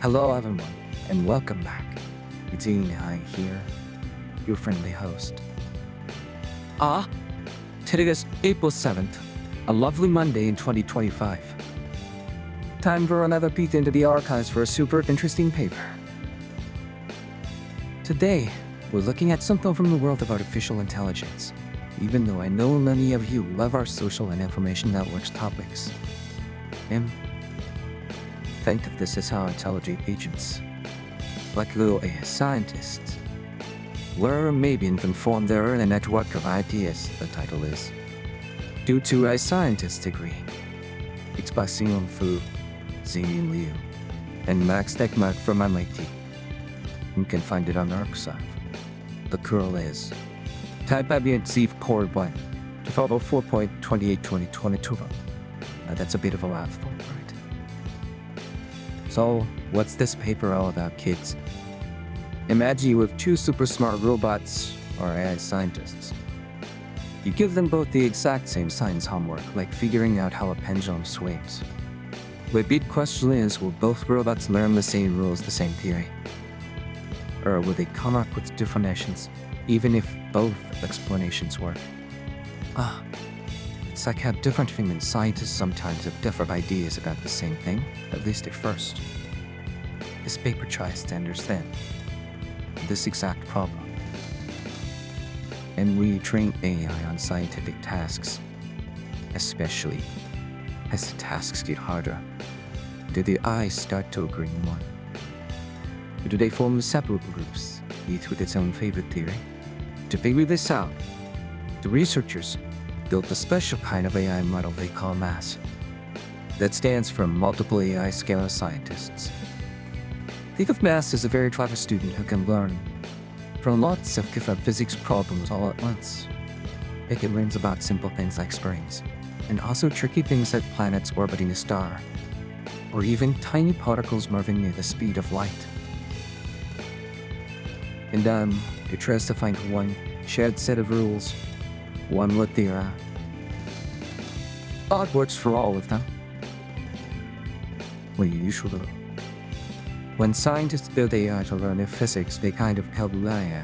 Hello everyone, and welcome back. It's Xinghong here, your friendly host. Today is April 7th, a lovely Monday in 2025. Time for another peek into the archives for a super interesting paper. Today, we're looking at something from the world of artificial intelligence, even though I know many of you love our social and information networks topics. Think of this as how intelligent agents, like little AI scientists, learn, maybe even form their own network of ideas, the title is. Due to a scientist degree. It's by Xinghong Fu, Ziming Liu, and Max Tegmark from MIT. You can find it on arXiv. The curl is type IBNC Core 1 to follow 4.282022. That's a bit of a mouthful, right? So, what's this paper all about, kids? Imagine you have two super smart robots, or AI scientists. You give them both the exact same science homework, like figuring out how a pendulum swings. The big question is, will both robots learn the same rules, the same theory? Or will they come up with different explanations, even if both explanations work? It's like how different human scientists sometimes have different ideas about the same thing, at least at first. This paper tries to understand this exact problem. And we train AI on scientific tasks, especially as the tasks get harder. Do the eyes start to agree more? Or do they form separate groups, each with its own favorite theory? To figure this out, the researchers built a special kind of AI model they call MASS. That stands for Multiple AI Scalar Scientists. Think of MASS as a very clever student who can learn from lots of different physics problems all at once. It can learn about simple things like springs, and also tricky things like planets orbiting a star, or even tiny particles moving near the speed of light. And it tries to find one shared set of rules, one with the odd words for all of them. When scientists build AI to learn their physics, they kind of calculate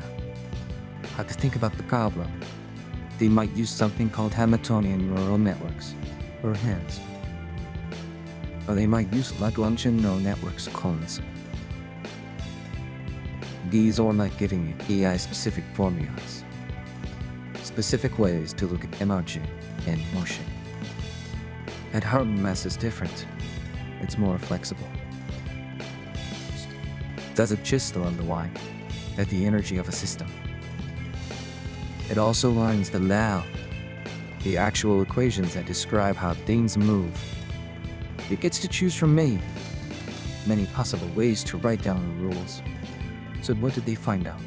how to think about the problem. They might use something called Hamiltonian Neural Networks, or HNNs. Or they might use Lagrangian Neural Networks clones. These are like giving AI-specific formulas, specific ways to look at energy and motion. At heart, mass is different. It's more flexible. Does it just learn the why at the energy of a system? It also learns the law, the actual equations that describe how things move. It gets to choose from many possible ways to write down the rules. So what did they find out?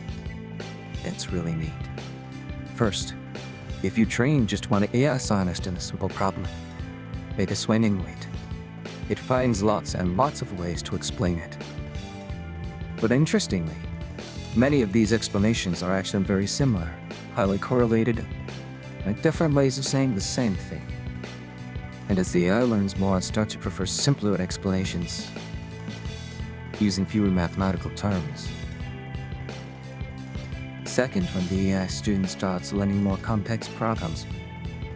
That's really neat. First, if you train just one AI scientist in a simple problem, make a swinging weight, it finds lots and lots of ways to explain it. But interestingly, many of these explanations are actually very similar, highly correlated, and different ways of saying the same thing. And as the AI learns more, it starts to prefer simpler explanations, using fewer mathematical terms. Second, when the AI student starts learning more complex problems,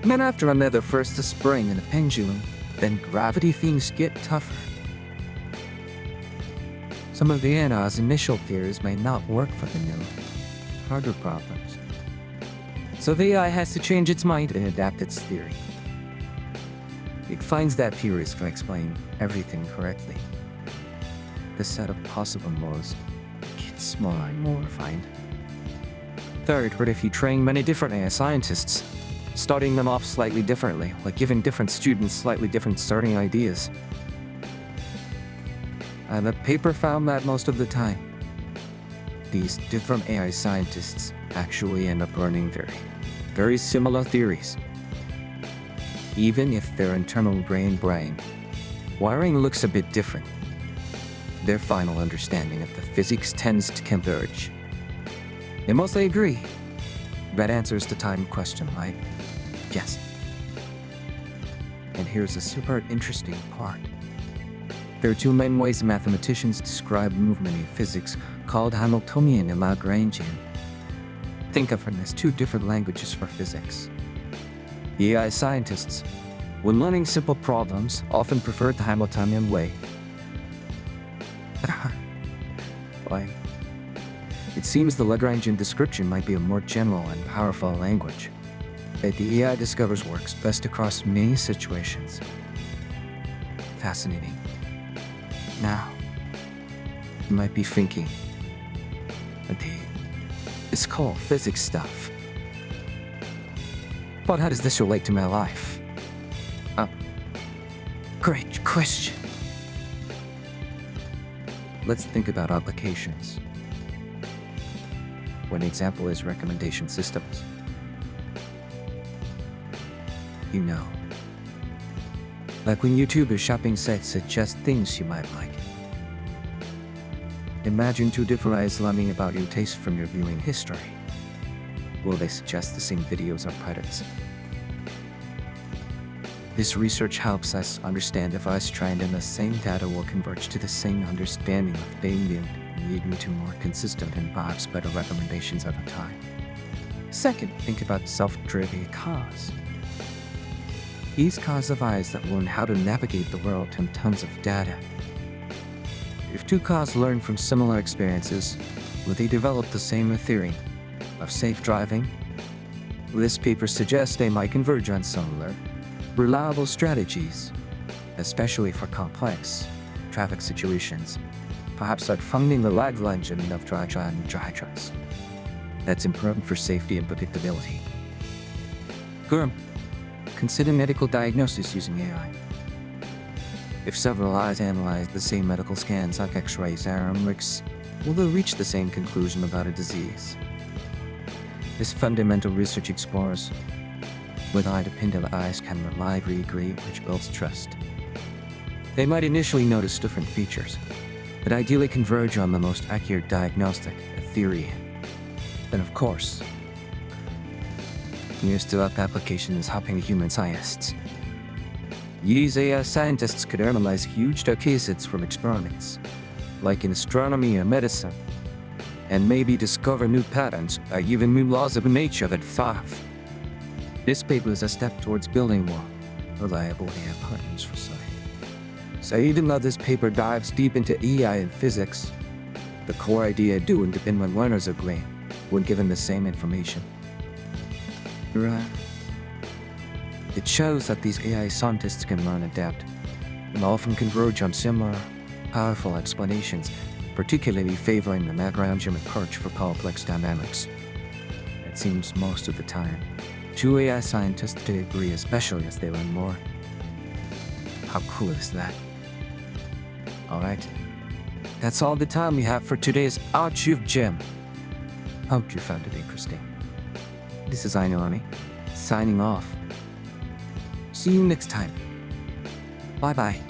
then after another first a spring and a pendulum, then gravity things get tougher. Some of the AI's initial theories may not work for the new, harder problems. So the AI has to change its mind and adapt its theory. It finds that theories can explain everything correctly. The set of possible modes gets smaller and more refined. Third, what if you train many different AI scientists, starting them off slightly differently, like giving different students slightly different starting ideas? And the paper found that most of the time, these different AI scientists actually end up learning very similar theories. Even if their internal brain wiring looks a bit different, their final understanding of the physics tends to converge. They mostly agree. That answers the time question, right? Yes. And here's a super interesting part. There are two main ways mathematicians describe movement in physics, called Hamiltonian and Lagrangian. Think of them as two different languages for physics. AI scientists, when learning simple problems, often prefer the Hamiltonian way. Why? It seems the Lagrangian description might be a more general and powerful language that the AI discovers works best across many situations. Fascinating. Now, you might be thinking, it's called physics stuff. But how does this relate to my life? Great question. Let's think about applications. One example is recommendation systems. You know, like when YouTube or shopping sites suggest things you might like. Imagine two different eyes learning about your taste from your viewing history. Will they suggest the same videos or products? This research helps us understand if eyes trained in the same data will converge to the same understanding of daily, leading to more consistent and perhaps better recommendations over time. Second, think about self-driving cars. These cars have eyes that learn how to navigate the world and tons of data. If two cars learn from similar experiences, will they develop the same theory of safe driving? This paper suggests they might converge on similar, reliable strategies, especially for complex traffic situations, perhaps like finding the Lagrangian of dry trucks. That's important for safety and predictability. Consider medical diagnosis using AI. If several eyes analyze the same medical scans like X-rays or MRIs, will they reach the same conclusion about a disease? This fundamental research explores whether independent eyes can reliably agree, which builds trust. They might initially notice different features, but ideally converge on the most accurate diagnostic theory. Then, of course, nearest to that application is helping human scientists. These AI scientists could analyze huge datasets from experiments, like in astronomy or medicine, and maybe discover new patterns or even new laws of nature that thrive. This paper is a step towards building more reliable AI partners for science. So even though this paper dives deep into AI and physics, the core idea do independent learners agree when given the same information. Right. It shows that these AI scientists can learn, adapt, and often converge on similar, powerful explanations, particularly favoring the Lagrangian approach for complex dynamics. It seems most of the time, two AI scientists do agree, especially as they learn more. How cool is that? Alright, that's all the time we have for today's Archive Gem. Hope you found it interesting. This is ichino-ani, signing off. See you next time. Bye-bye.